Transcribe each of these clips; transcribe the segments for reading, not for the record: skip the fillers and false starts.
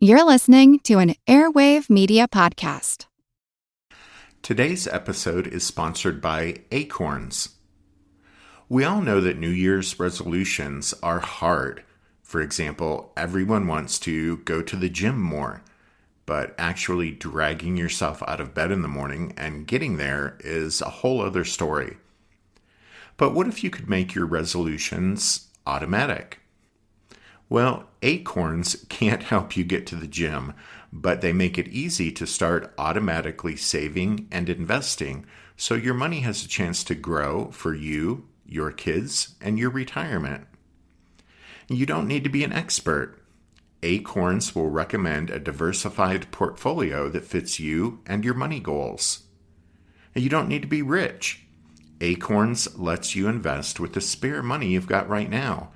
You're listening to an Airwave Media Podcast. Today's episode is sponsored by Acorns. We all know that New Year's resolutions are hard. For example, everyone wants to go to the gym more, but actually dragging yourself out of bed in the morning and getting there is a whole other story. But what if you could make your resolutions automatic? Well, Acorns can't help you get to the gym, but they make it easy to start automatically saving and investing so your money has a chance to grow for you, your kids, and your retirement. You don't need to be an expert. Acorns will recommend a diversified portfolio that fits you and your money goals. And you don't need to be rich. Acorns lets you invest with the spare money you've got right now.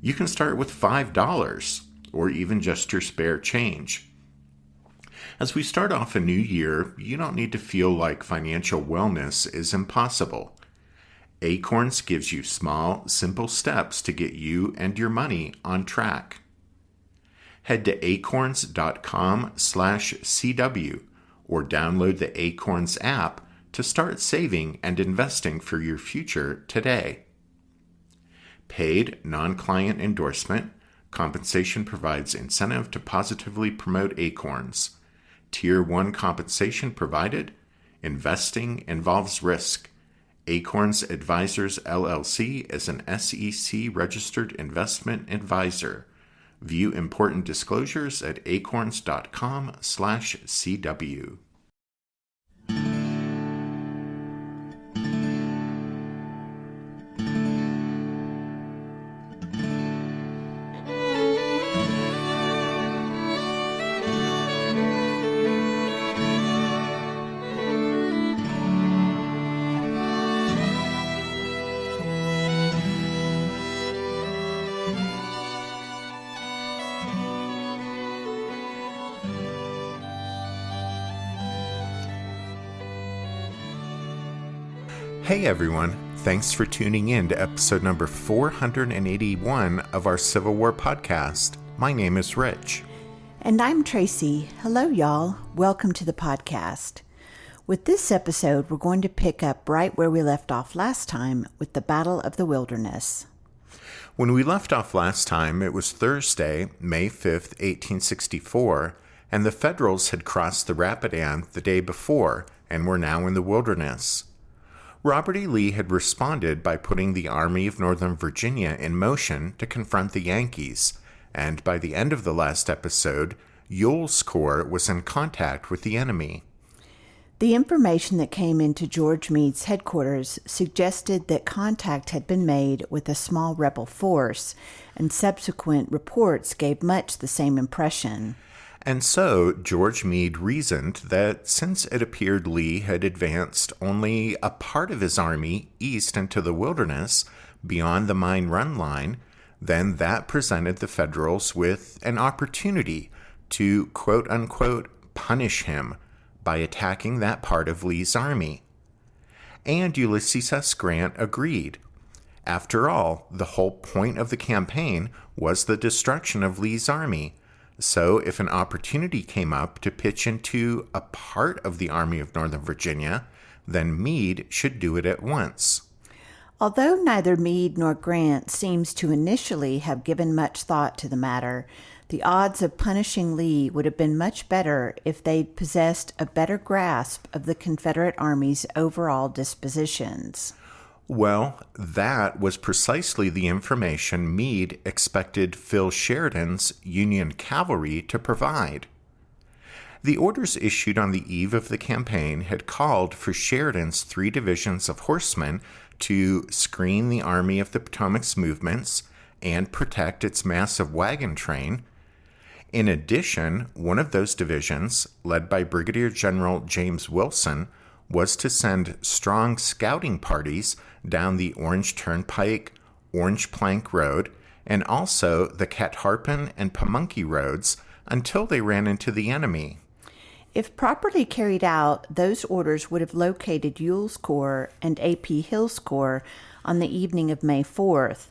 You can start with $5 or even just your spare change. As we start off a new year, you don't need to feel like financial wellness is impossible. Acorns gives you small, simple steps to get you and your money on track. Head to acorns.com/CW or download the Acorns app to start saving and investing for your future today. Paid, non-client endorsement. Compensation provides incentive to positively promote Acorns. Tier 1 compensation provided. Investing involves risk. Acorns Advisors LLC is an SEC-registered investment advisor. View important disclosures at acorns.com/CW. Hey everyone, thanks for tuning in to episode number 481 of our Civil War podcast. My name is Rich. And I'm Tracy. Hello y'all, welcome to the podcast. With this episode, we're going to pick up right where we left off last time with the Battle of the Wilderness. When we left off last time, it was Thursday, May 5th, 1864, and the Federals had crossed the Rapidan the day before and were now in the wilderness. Robert E. Lee had responded by putting the Army of Northern Virginia in motion to confront the Yankees, and by the end of the last episode, Ewell's Corps was in contact with the enemy. The information that came into George Meade's headquarters suggested that contact had been made with a small rebel force, and subsequent reports gave much the same impression. And so George Meade reasoned that since it appeared Lee had advanced only a part of his army east into the wilderness beyond the Mine Run line, then that presented the Federals with an opportunity to quote-unquote punish him by attacking that part of Lee's army. And Ulysses S. Grant agreed. After all, the whole point of the campaign was the destruction of Lee's army. So if an opportunity came up to pitch into a part of the Army of Northern Virginia, then Meade should do it at once. Although neither Meade nor Grant seems to initially have given much thought to the matter, the odds of punishing Lee would have been much better if they'd possessed a better grasp of the Confederate Army's overall dispositions. Well, that was precisely the information Meade expected Phil Sheridan's Union cavalry to provide. The orders issued on the eve of the campaign had called for Sheridan's 3 divisions of horsemen to screen the Army of the Potomac's movements and protect its massive wagon train. In addition, one of those divisions, led by Brigadier General James Wilson, was to send strong scouting parties down the Orange Turnpike, Orange Plank Road, and also the Catharpin and Pamunkey roads until they ran into the enemy. If properly carried out, those orders would have located Ewell's Corps and A.P. Hill's Corps on the evening of May 4th,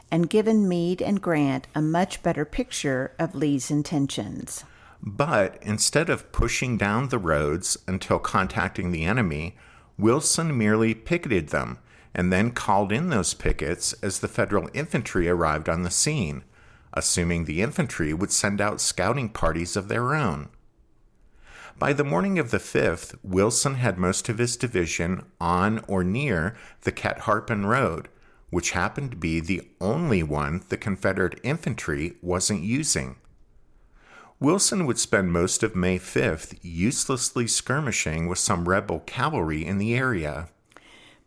and given Meade and Grant a much better picture of Lee's intentions. But instead of pushing down the roads until contacting the enemy, Wilson merely picketed them and then called in those pickets as the Federal infantry arrived on the scene, assuming the infantry would send out scouting parties of their own. By the morning of the 5th, Wilson had most of his division on or near the Catharpin Road, which happened to be the only one the Confederate infantry wasn't using. Wilson would spend most of May 5th uselessly skirmishing with some rebel cavalry in the area.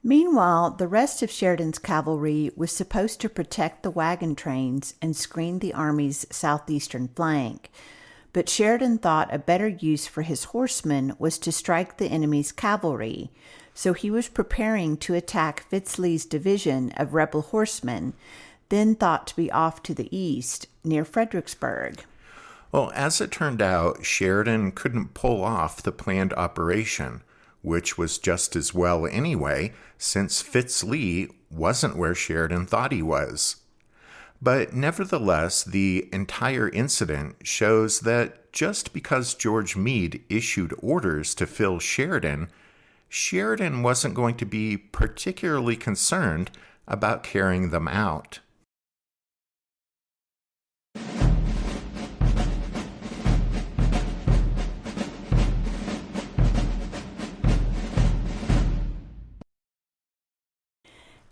Meanwhile, the rest of Sheridan's cavalry was supposed to protect the wagon trains and screen the Army's southeastern flank. But Sheridan thought a better use for his horsemen was to strike the enemy's cavalry, so he was preparing to attack Fitz Lee's division of rebel horsemen, then thought to be off to the east, near Fredericksburg. Well, as it turned out, Sheridan couldn't pull off the planned operation, which was just as well anyway, since Fitz Lee wasn't where Sheridan thought he was. But nevertheless, the entire incident shows that just because George Meade issued orders to fill Sheridan, Sheridan wasn't going to be particularly concerned about carrying them out.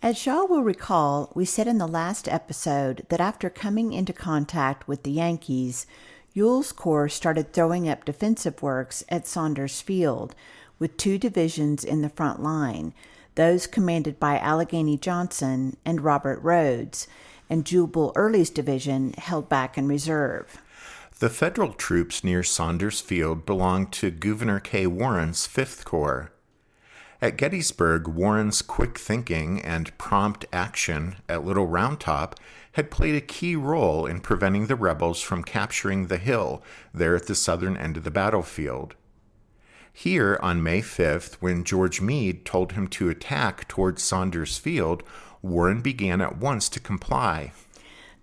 As y'all will recall, we said in the last episode that after coming into contact with the Yankees, Ewell's Corps started throwing up defensive works at Saunders Field, with 2 divisions in the front line, those commanded by Allegheny Johnson and Robert Rhodes, and Jubal Early's division held back in reserve. The Federal troops near Saunders Field belonged to Gouverneur K. Warren's 5th Corps. At Gettysburg, Warren's quick thinking and prompt action at Little Round Top had played a key role in preventing the rebels from capturing the hill there at the southern end of the battlefield. Here, on May 5th, when George Meade told him to attack towards Saunders Field, Warren began at once to comply.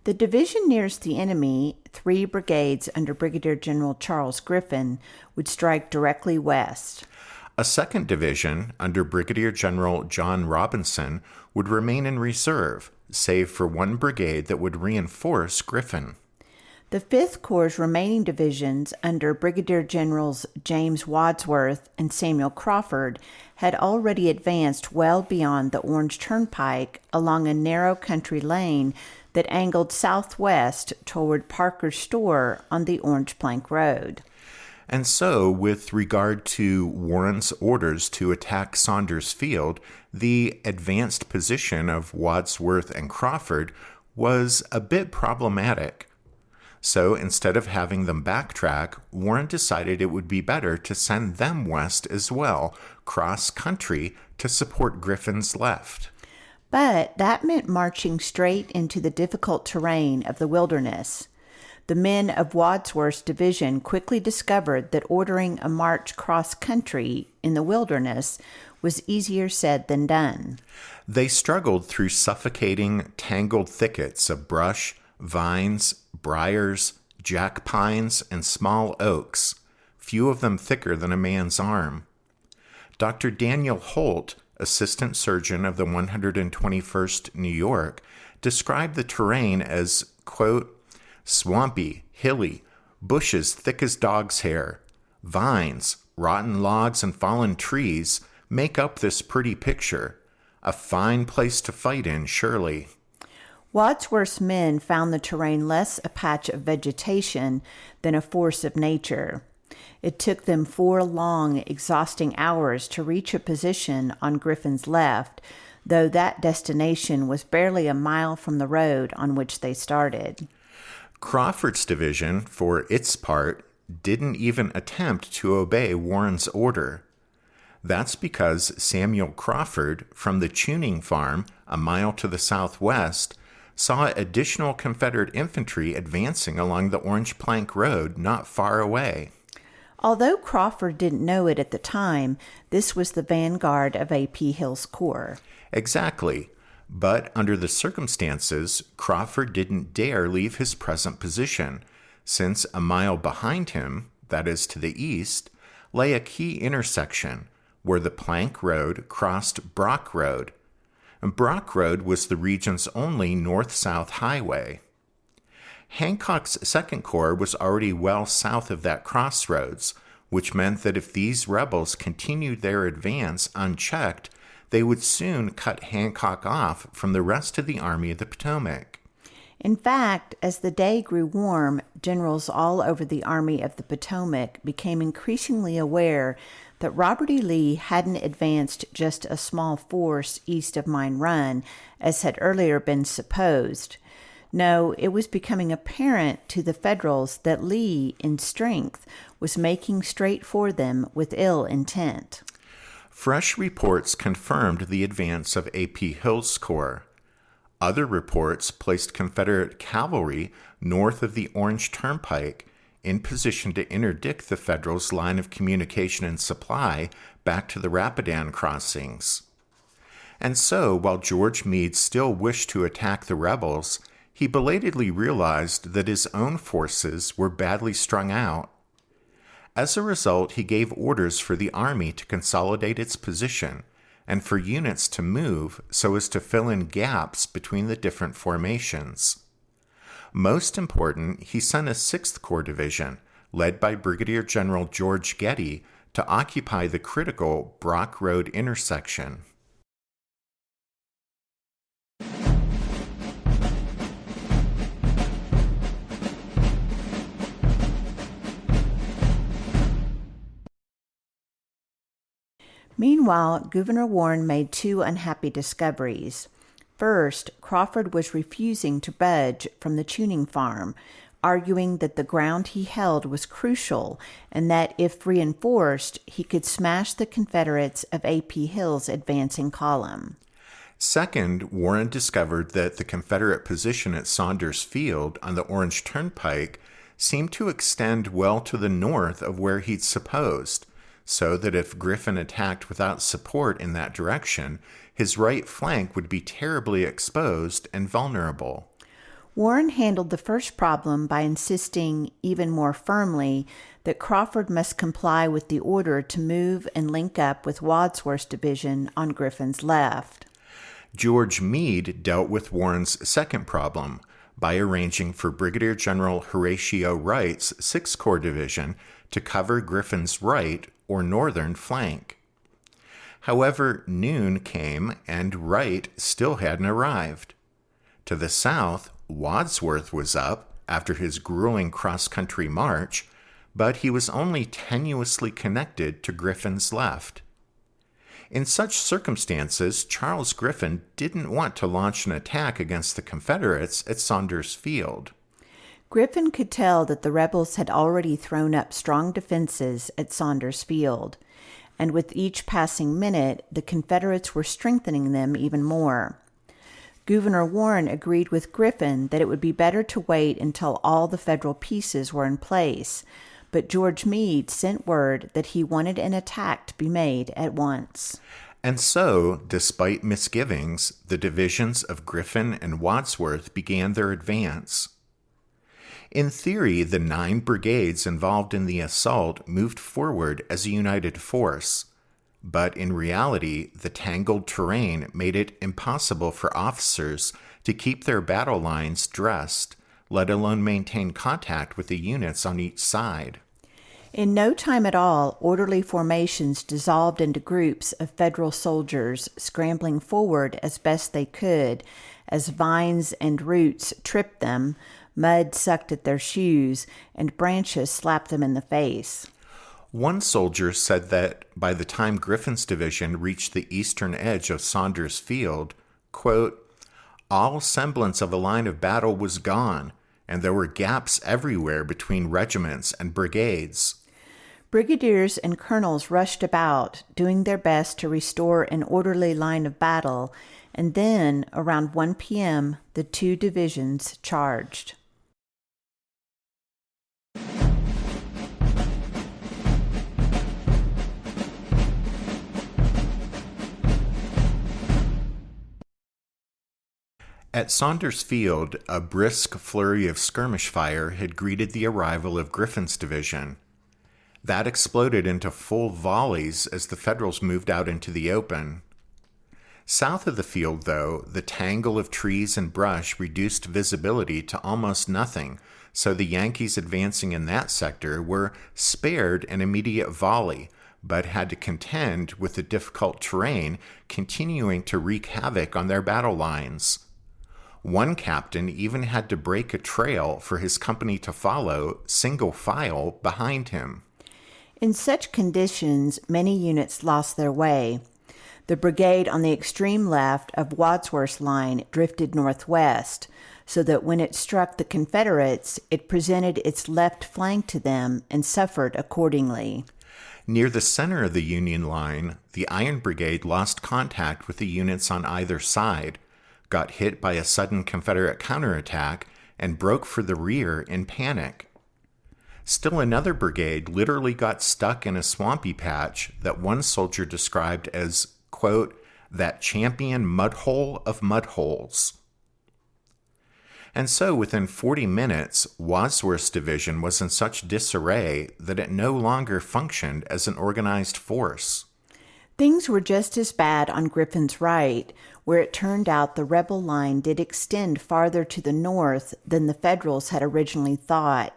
The division nearest the enemy, 3 brigades under Brigadier General Charles Griffin, would strike directly west. A 2nd division, under Brigadier General John Robinson, would remain in reserve, save for 1 brigade that would reinforce Griffin. The 5th Corps' remaining divisions, under Brigadier Generals James Wadsworth and Samuel Crawford, had already advanced well beyond the Orange Turnpike along a narrow country lane that angled southwest toward Parker's store on the Orange Plank Road. And so, with regard to Warren's orders to attack Saunders Field, the advanced position of Wadsworth and Crawford was a bit problematic. So instead of having them backtrack, Warren decided it would be better to send them west as well, cross-country, to support Griffin's left. But that meant marching straight into the difficult terrain of the wilderness. The men of Wadsworth's division quickly discovered that ordering a march cross-country in the wilderness was easier said than done. They struggled through suffocating, tangled thickets of brush, vines, briars, jack pines, and small oaks, few of them thicker than a man's arm. Dr. Daniel Holt, assistant surgeon of the 121st New York, described the terrain as, quote, swampy, hilly, bushes thick as dog's hair, vines, rotten logs, and fallen trees make up this pretty picture. A fine place to fight in, surely. Wadsworth's men found the terrain less a patch of vegetation than a force of nature. It took them 4 long, exhausting hours to reach a position on Griffin's left, though that destination was barely a mile from the road on which they started. Crawford's division, for its part, didn't even attempt to obey Warren's order. That's because Samuel Crawford, from the tuning farm a mile to the southwest, saw additional Confederate infantry advancing along the Orange Plank Road not far away. Although Crawford didn't know it at the time, this was the vanguard of A.P. Hill's corps. Exactly. But under the circumstances, Crawford didn't dare leave his present position, since a mile behind him, that is to the east, lay a key intersection where the Plank Road crossed Brock Road. And Brock Road was the region's only north-south highway. Hancock's Second Corps was already well south of that crossroads, which meant that if these rebels continued their advance unchecked, they would soon cut Hancock off from the rest of the Army of the Potomac. In fact, as the day grew warm, generals all over the Army of the Potomac became increasingly aware that Robert E. Lee hadn't advanced just a small force east of Mine Run, as had earlier been supposed. No, it was becoming apparent to the Federals that Lee, in strength, was making straight for them with ill intent. Fresh reports confirmed the advance of A.P. Hill's corps. Other reports placed Confederate cavalry north of the Orange Turnpike in position to interdict the Federals' line of communication and supply back to the Rapidan crossings. And so, while George Meade still wished to attack the rebels, he belatedly realized that his own forces were badly strung out. As a result, he gave orders for the Army to consolidate its position and for units to move so as to fill in gaps between the different formations. Most important, he sent a 6th Corps Division, led by Brigadier General George Getty, to occupy the critical Brock Road intersection. Meanwhile, Gouverneur Warren made two unhappy discoveries. First, Crawford was refusing to budge from the tuning farm, arguing that the ground he held was crucial and that if reinforced, he could smash the Confederates of A.P. Hill's advancing column. Second, Warren discovered that the Confederate position at Saunders Field on the Orange Turnpike seemed to extend well to the north of where he'd supposed, so that if Griffin attacked without support in that direction, his right flank would be terribly exposed and vulnerable. Warren handled the first problem by insisting even more firmly that Crawford must comply with the order to move and link up with Wadsworth's division on Griffin's left. George Meade dealt with Warren's second problem by arranging for Brigadier General Horatio Wright's 6th Corps Division to cover Griffin's right or northern flank. However, noon came and Wright still hadn't arrived. To the south, Wadsworth was up after his grueling cross-country march, but he was only tenuously connected to Griffin's left. In such circumstances, Charles Griffin didn't want to launch an attack against the Confederates at Saunders Field. Griffin could tell that the rebels had already thrown up strong defenses at Saunders Field, and with each passing minute, the Confederates were strengthening them even more. Gouverneur Warren agreed with Griffin that it would be better to wait until all the Federal pieces were in place, but George Meade sent word that he wanted an attack to be made at once. And so, despite misgivings, the divisions of Griffin and Wadsworth began their advance. In theory, the 9 brigades involved in the assault moved forward as a united force, but in reality, the tangled terrain made it impossible for officers to keep their battle lines dressed, let alone maintain contact with the units on each side. In no time at all, orderly formations dissolved into groups of Federal soldiers scrambling forward as best they could, as vines and roots tripped them, mud sucked at their shoes, and branches slapped them in the face. One soldier said that by the time Griffin's division reached the eastern edge of Saunders Field, quote, all semblance of a line of battle was gone, and there were gaps everywhere between regiments and brigades. Brigadiers and colonels rushed about, doing their best to restore an orderly line of battle, and then, around 1 p.m., the 2 divisions charged. At Saunders Field, a brisk flurry of skirmish fire had greeted the arrival of Griffin's division. That exploded into full volleys as the Federals moved out into the open. South of the field, though, the tangle of trees and brush reduced visibility to almost nothing, so the Yankees advancing in that sector were spared an immediate volley, but had to contend with the difficult terrain, continuing to wreak havoc on their battle lines. One captain even had to break a trail for his company to follow, single file, behind him. In such conditions, many units lost their way. The brigade on the extreme left of Wadsworth's line drifted northwest, so that when it struck the Confederates, it presented its left flank to them and suffered accordingly. Near the center of the Union line, the Iron Brigade lost contact with the units on either side, got hit by a sudden Confederate counterattack, and broke for the rear in panic. Still another brigade literally got stuck in a swampy patch that one soldier described as, quote, that champion mudhole of mudholes. And so within 40 minutes, Wadsworth's division was in such disarray that it no longer functioned as an organized force. Things were just as bad on Griffin's right, where it turned out the rebel line did extend farther to the north than the Federals had originally thought.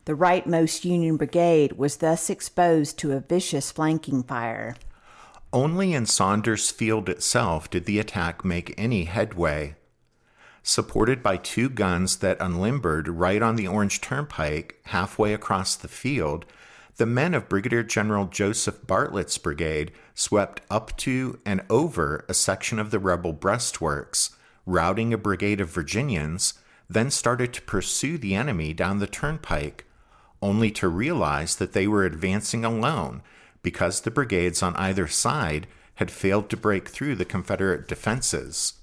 The rightmost Union brigade was thus exposed to a vicious flanking fire. Only in Saunders Field itself did the attack make any headway. Supported by two guns that unlimbered right on the Orange Turnpike halfway across the field, the men of Brigadier General Joseph Bartlett's brigade swept up to and over a section of the rebel breastworks, routing a brigade of Virginians, then started to pursue the enemy down the turnpike, only to realize that they were advancing alone because the brigades on either side had failed to break through the Confederate defenses.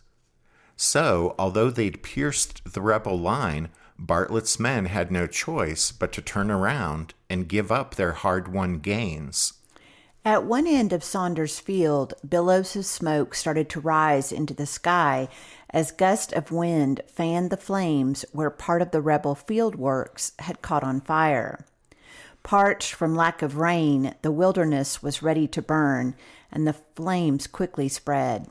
So, although they'd pierced the rebel line, Bartlett's men had no choice but to turn around and give up their hard-won gains. At one end of Saunders Field, billows of smoke started to rise into the sky as gusts of wind fanned the flames where part of the rebel field works had caught on fire. Parched from lack of rain, the wilderness was ready to burn, and the flames quickly spread.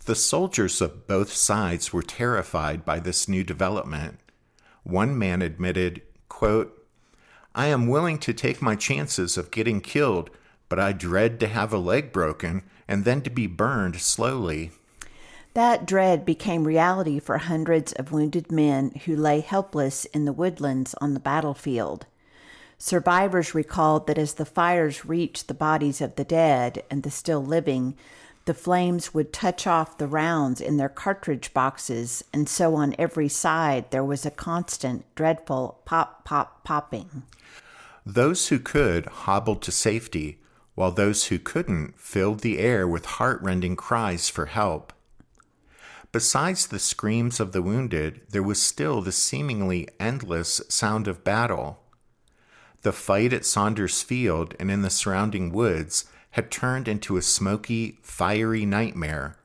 The soldiers of both sides were terrified by this new development. One man admitted, quote, I am willing to take my chances of getting killed, but I dread to have a leg broken and then to be burned slowly. That dread became reality for hundreds of wounded men who lay helpless in the woodlands on the battlefield. Survivors recalled that as the fires reached the bodies of the dead and the still living, the flames would touch off the rounds in their cartridge boxes, and so on every side there was a constant, dreadful pop, pop, popping. Those who could hobbled to safety, while those who couldn't filled the air with heart-rending cries for help. Besides the screams of the wounded, there was still the seemingly endless sound of battle. The fight at Saunders Field and in the surrounding woods had turned into a smoky, fiery nightmare,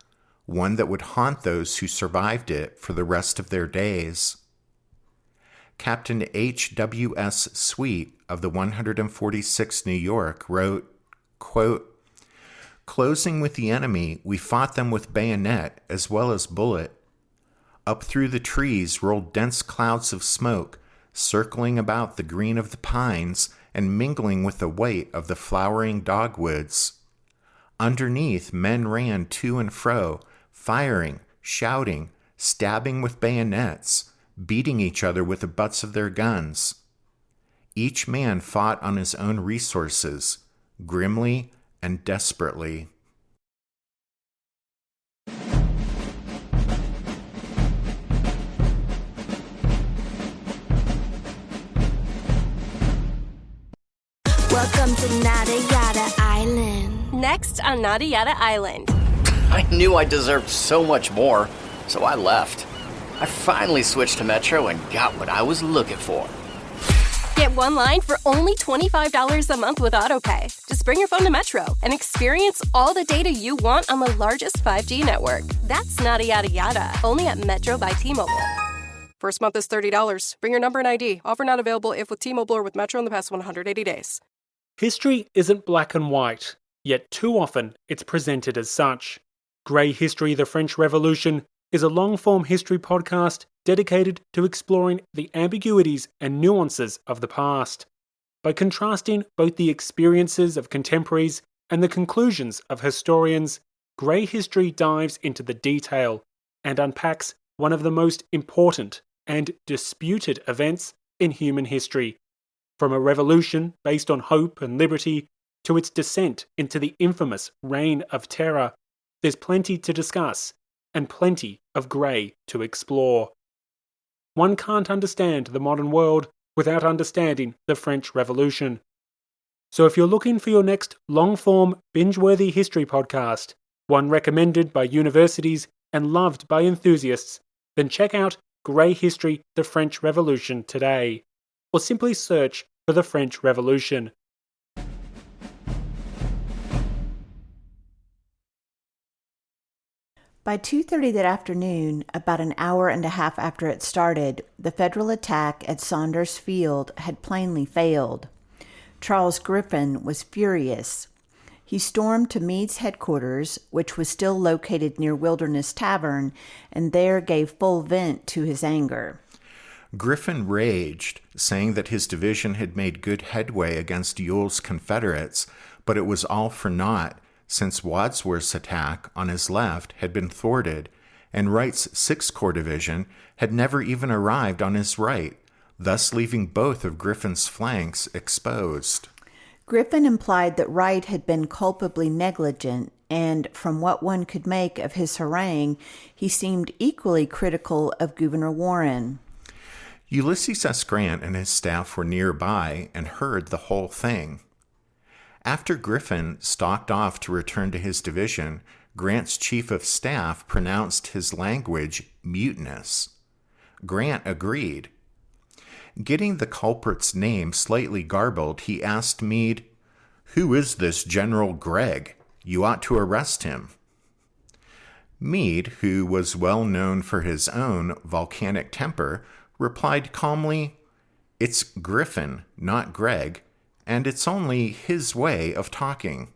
one that would haunt those who survived it for the rest of their days. Captain H.W.S. Sweet of the 146th New York wrote, quote, closing with the enemy, we fought them with bayonet as well as bullet. Up through the trees rolled dense clouds of smoke, circling about the green of the pines and mingling with the white of the flowering dogwoods. Underneath, men ran to and fro, firing, shouting, stabbing with bayonets, beating each other with the butts of their guns. Each man fought on his own resources, grimly and desperately. Welcome to Nada Yada Island. Next on Nada Yada Island. I knew I deserved so much more, so I left. I finally switched to Metro and got what I was looking for. Get one line for only $25 a month with AutoPay. Just bring your phone to Metro and experience all the data you want on the largest 5G network. That's Nada Yada Yada, only at Metro by T-Mobile. First month is $30. Bring your number and ID. Offer not available if with T-Mobile or with Metro in the past 180 days. History isn't black and white, yet too often it's presented as such. Grey History, the French Revolution, is a long-form history podcast dedicated to exploring the ambiguities and nuances of the past. By contrasting both the experiences of contemporaries and the conclusions of historians, Grey History dives into the detail and unpacks one of the most important and disputed events in human history. From a revolution based on hope and liberty to its descent into the infamous Reign of Terror, there's plenty to discuss and plenty of grey to explore. One can't understand the modern world without understanding the French Revolution. So if you're looking for your next long-form, binge-worthy history podcast, one recommended by universities and loved by enthusiasts, then check out Grey History, the French Revolution today, or simply search for the French Revolution. By 2:30 that afternoon, about an hour and a half after it started, the federal attack at Saunders Field had plainly failed. Charles Griffin was furious. He stormed to Meade's headquarters, which was still located near Wilderness Tavern, and there gave full vent to his anger. Griffin raged, saying that his division had made good headway against Ewell's Confederates, but it was all for naught, since Wadsworth's attack on his left had been thwarted, and Wright's Sixth Corps Division had never even arrived on his right, thus leaving both of Griffin's flanks exposed. Griffin implied that Wright had been culpably negligent, and from what one could make of his harangue, he seemed equally critical of Gouverneur Warren. Ulysses S. Grant and his staff were nearby and heard the whole thing. After Griffin stalked off to return to his division, Grant's chief of staff pronounced his language mutinous. Grant agreed. Getting the culprit's name slightly garbled, he asked Meade, "Who is this General Gregg? You ought to arrest him." Meade, who was well known for his own volcanic temper, replied calmly, "It's Griffin, not Gregg, and it's only his way of talking."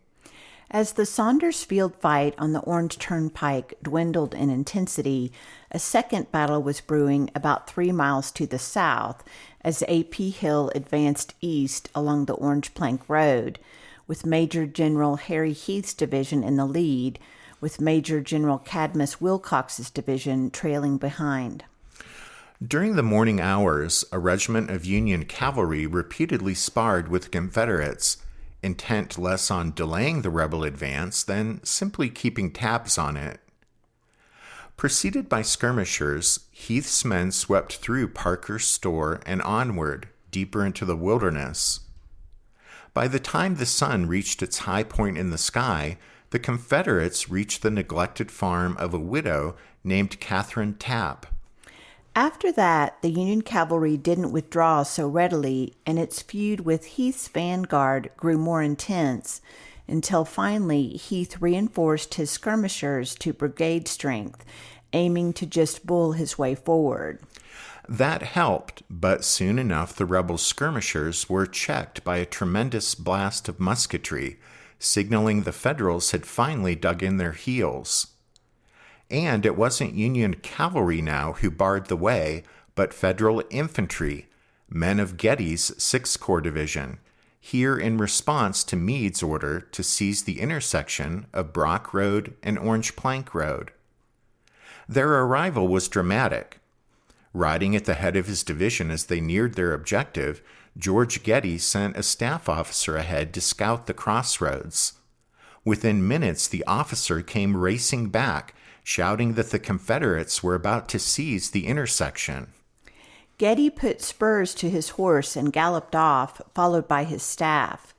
As the Saunders Field fight on the Orange Turnpike dwindled in intensity, a second battle was brewing about 3 miles to the south as A.P. Hill advanced east along the Orange Plank Road, with Major General Harry Heath's division in the lead, with Major General Cadmus Wilcox's division trailing behind. During the morning hours, a regiment of Union cavalry repeatedly sparred with Confederates, intent less on delaying the rebel advance than simply keeping tabs on it. Preceded by skirmishers, Heath's men swept through Parker's store and onward, deeper into the wilderness. By the time the sun reached its high point in the sky, the Confederates reached the neglected farm of a widow named Catherine Tapp. After that, the Union cavalry didn't withdraw so readily, and its feud with Heath's vanguard grew more intense, until finally Heath reinforced his skirmishers to brigade strength, aiming to just bull his way forward. That helped, but soon enough the rebel skirmishers were checked by a tremendous blast of musketry, signaling the Federals had finally dug in their heels. And it wasn't Union cavalry now who barred the way, but Federal infantry, men of Getty's Sixth Corps Division, here in response to Meade's order to seize the intersection of Brock Road and Orange Plank Road. Their arrival was dramatic. Riding at the head of his division as they neared their objective, George Getty sent a staff officer ahead to scout the crossroads. Within minutes, the officer came racing back, shouting that the Confederates were about to seize the intersection. Getty put spurs to his horse and galloped off, followed by his staff.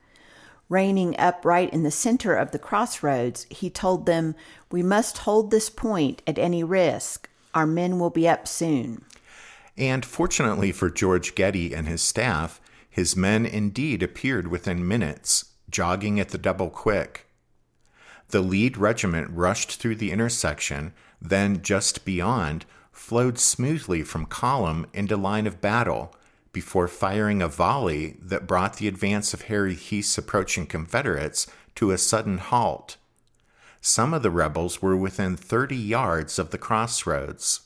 Reining upright in the center of the crossroads, he told them, "We must hold this point at any risk. Our men will be up soon." And fortunately for George Getty and his staff, his men indeed appeared within minutes, jogging at the double quick. The lead regiment rushed through the intersection, then just beyond, flowed smoothly from column into line of battle, before firing a volley that brought the advance of Harry Heath's approaching Confederates to a sudden halt. Some of the rebels were within 30 yards of the crossroads.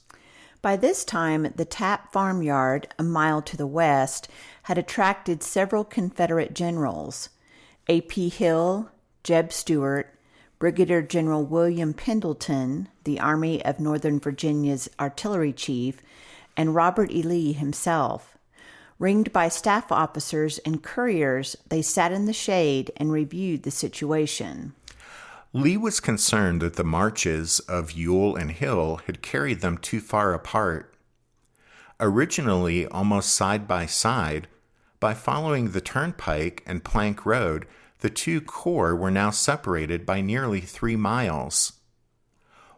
By this time, the Tapp farmyard, a mile to the west, had attracted several Confederate generals. A.P. Hill, Jeb Stuart, Brigadier General William Pendleton, the Army of Northern Virginia's artillery chief, and Robert E. Lee himself. Ringed by staff officers and couriers, they sat in the shade and reviewed the situation. Lee was concerned that the marches of Ewell and Hill had carried them too far apart. Originally almost side by side, by following the Turnpike and Plank Road, the two corps were now separated by nearly 3 miles.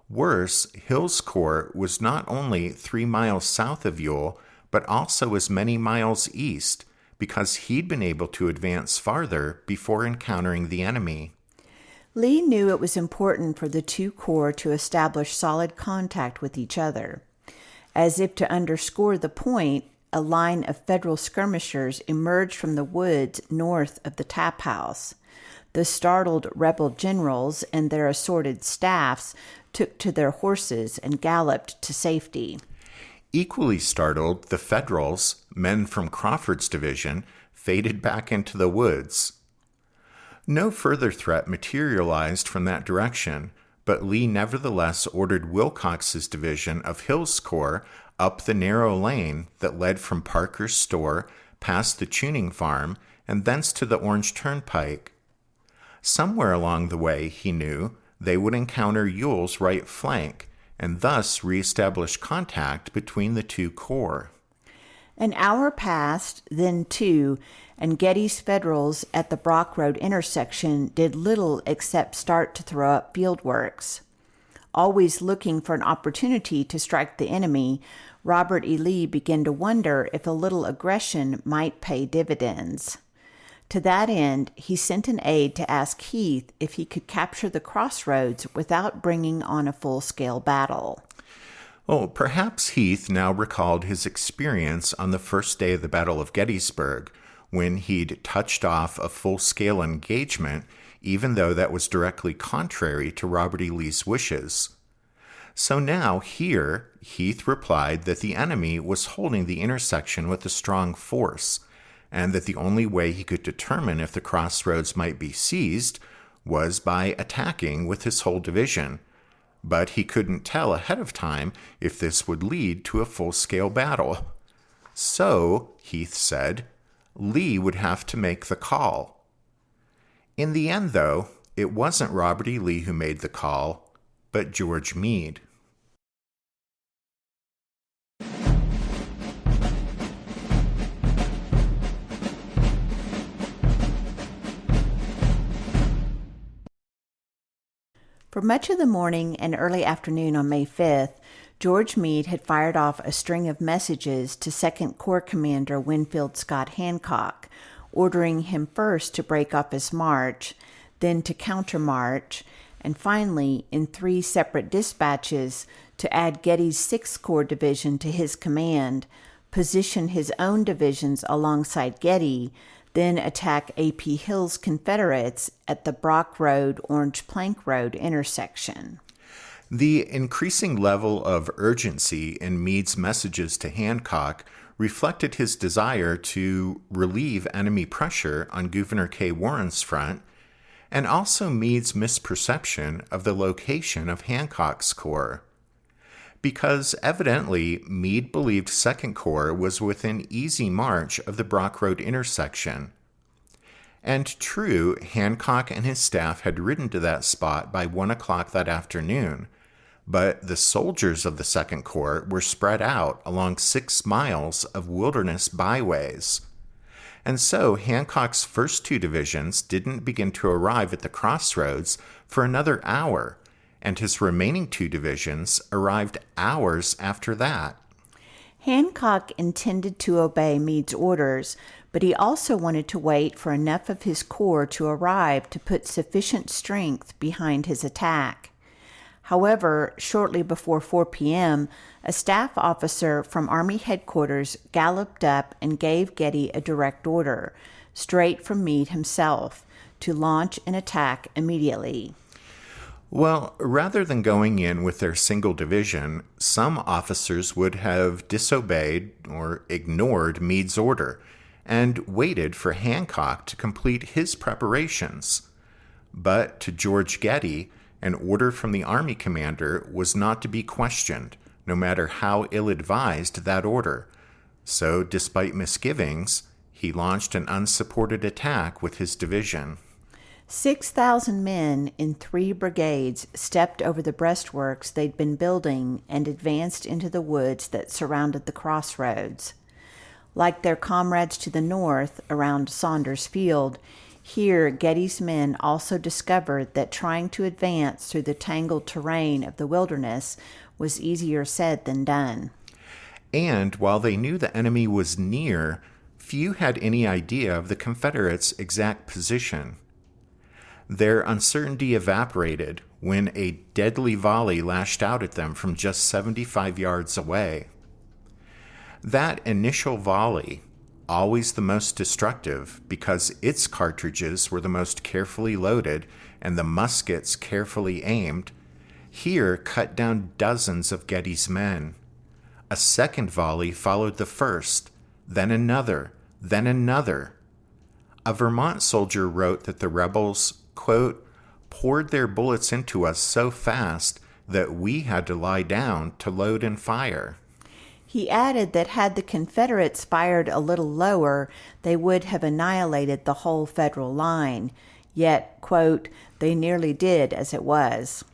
Worse, Hill's corps was not only 3 miles south of Ewell, but also as many miles east, because he'd been able to advance farther before encountering the enemy. Lee knew it was important for the two corps to establish solid contact with each other. As if to underscore the point, a line of Federal skirmishers emerged from the woods north of the Tapp House. The startled rebel generals and their assorted staffs took to their horses and galloped to safety. Equally startled, the Federals, men from Crawford's division, faded back into the woods. No further threat materialized from that direction, but Lee nevertheless ordered Wilcox's division of Hill's corps up the narrow lane that led from Parker's store past the tuning farm and thence to the Orange Turnpike. Somewhere along the way, he knew, they would encounter Ewell's right flank and thus reestablish contact between the two corps. An hour passed, then 2, and Getty's Federals at the Brock Road intersection did little except start to throw up field works. Always looking for an opportunity to strike the enemy, Robert E. Lee began to wonder if a little aggression might pay dividends. To that end, he sent an aide to ask Heath if he could capture the crossroads without bringing on a full-scale battle. Oh, perhaps Heath now recalled his experience on the first day of the Battle of Gettysburg, when he'd touched off a full-scale engagement, even though that was directly contrary to Robert E. Lee's wishes. So now, here, Heath replied that the enemy was holding the intersection with a strong force, and that the only way he could determine if the crossroads might be seized was by attacking with his whole division. But he couldn't tell ahead of time if this would lead to a full-scale battle. So, Heath said, Lee would have to make the call. In the end, though, it wasn't Robert E. Lee who made the call, but George Meade. For much of the morning and early afternoon on May 5th, George Meade had fired off a string of messages to 2nd Corps Commander Winfield Scott Hancock, ordering him first to break up his march, then to countermarch, and finally, in 3 separate dispatches, to add Getty's 6th Corps Division to his command, position his own divisions alongside Getty, then attack A.P. Hill's Confederates at the Brock Road-Orange Plank Road intersection. The increasing level of urgency in Meade's messages to Hancock reflected his desire to relieve enemy pressure on Gouverneur K. Warren's front, and also Meade's misperception of the location of Hancock's corps. Because evidently Meade believed 2nd Corps was within easy march of the Brock Road intersection. And true, Hancock and his staff had ridden to that spot by 1 o'clock that afternoon, but the soldiers of the 2nd Corps were spread out along 6 miles of wilderness byways. And so Hancock's first 2 divisions didn't begin to arrive at the crossroads for another hour, and his remaining 2 divisions arrived hours after that. Hancock intended to obey Meade's orders, but he also wanted to wait for enough of his corps to arrive to put sufficient strength behind his attack. However, shortly before 4 p.m., a staff officer from Army headquarters galloped up and gave Getty a direct order, straight from Meade himself, to launch an attack immediately. Well, rather than going in with their single division, some officers would have disobeyed or ignored Meade's order and waited for Hancock to complete his preparations. But to George Getty, an order from the Army commander was not to be questioned, no matter how ill-advised that order. So, despite misgivings, he launched an unsupported attack with his division. 6,000 men in 3 brigades stepped over the breastworks they'd been building and advanced into the woods that surrounded the crossroads. Like their comrades to the north around Saunders Field, here Getty's men also discovered that trying to advance through the tangled terrain of the wilderness was easier said than done. And while they knew the enemy was near, few had any idea of the Confederates' exact position. Their uncertainty evaporated when a deadly volley lashed out at them from just 75 yards away. That initial volley, always the most destructive because its cartridges were the most carefully loaded and the muskets carefully aimed, here cut down dozens of Getty's men. A second volley followed the first, then another, then another. A Vermont soldier wrote that the rebels, quote, poured their bullets into us so fast that we had to lie down to load and fire. He added that had the Confederates fired a little lower, they would have annihilated the whole Federal line. Yet, quote, they nearly did as it was.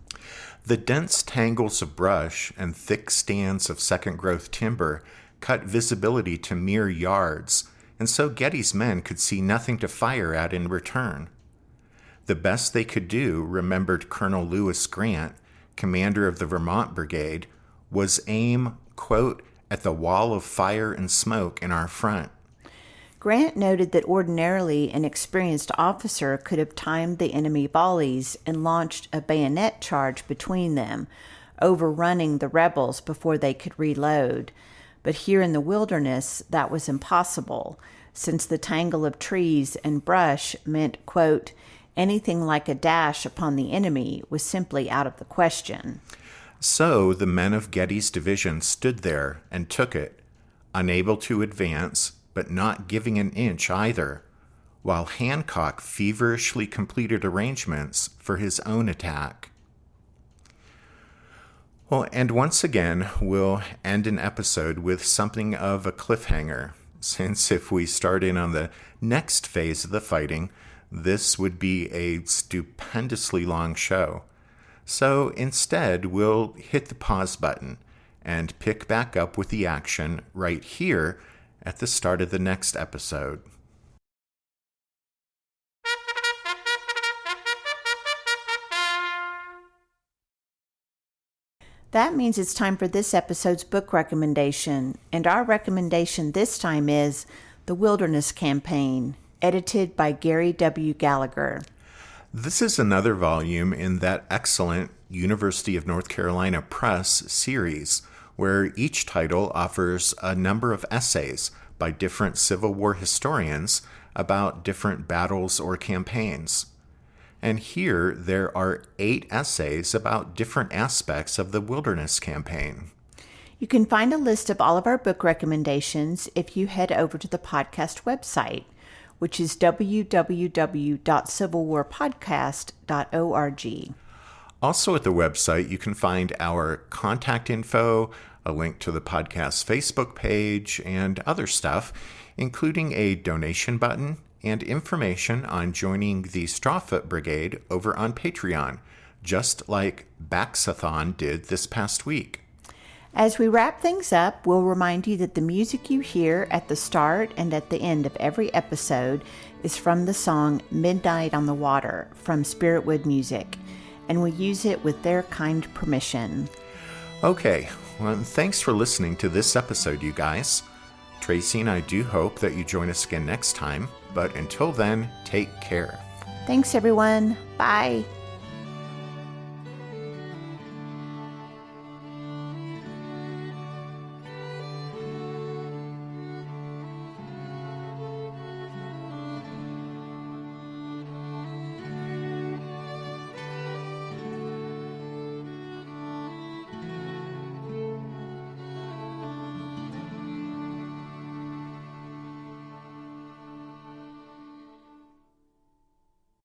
The dense tangles of brush and thick stands of second-growth timber cut visibility to mere yards, and so Getty's men could see nothing to fire at in return. The best they could do, remembered Colonel Lewis Grant, commander of the Vermont Brigade, was aim, quote, at the wall of fire and smoke in our front. Grant noted that ordinarily an experienced officer could have timed the enemy volleys and launched a bayonet charge between them, overrunning the rebels before they could reload. But here in the wilderness, that was impossible, since the tangle of trees and brush meant, quote, anything like a dash upon the enemy was simply out of the question. So the men of Getty's division stood there and took it, unable to advance, but not giving an inch either, while Hancock feverishly completed arrangements for his own attack. Well, and once again, we'll end an episode with something of a cliffhanger, since if we start in on the next phase of the fighting, this would be a stupendously long show. So instead, we'll hit the pause button and pick back up with the action right here at the start of the next episode. That means it's time for this episode's book recommendation, and our recommendation this time is The Wilderness Campaign, edited by Gary W. Gallagher. This is another volume in that excellent University of North Carolina Press series, where each title offers a number of essays by different Civil War historians about different battles or campaigns. And here there are 8 essays about different aspects of the Wilderness Campaign. You can find a list of all of our book recommendations if you head over to the podcast website, which is www.civilwarpodcast.org. Also at the website, you can find our contact info, a link to the podcast Facebook page, and other stuff, including a donation button and information on joining the Strawfoot Brigade over on Patreon, just like Baxathon did this past week. As we wrap things up, we'll remind you that the music you hear at the start and at the end of every episode is from the song Midnight on the Water from Spiritwood Music, and we use it with their kind permission. Okay, well, thanks for listening to this episode, you guys. Tracy and I do hope that you join us again next time, but until then, take care. Thanks, everyone. Bye.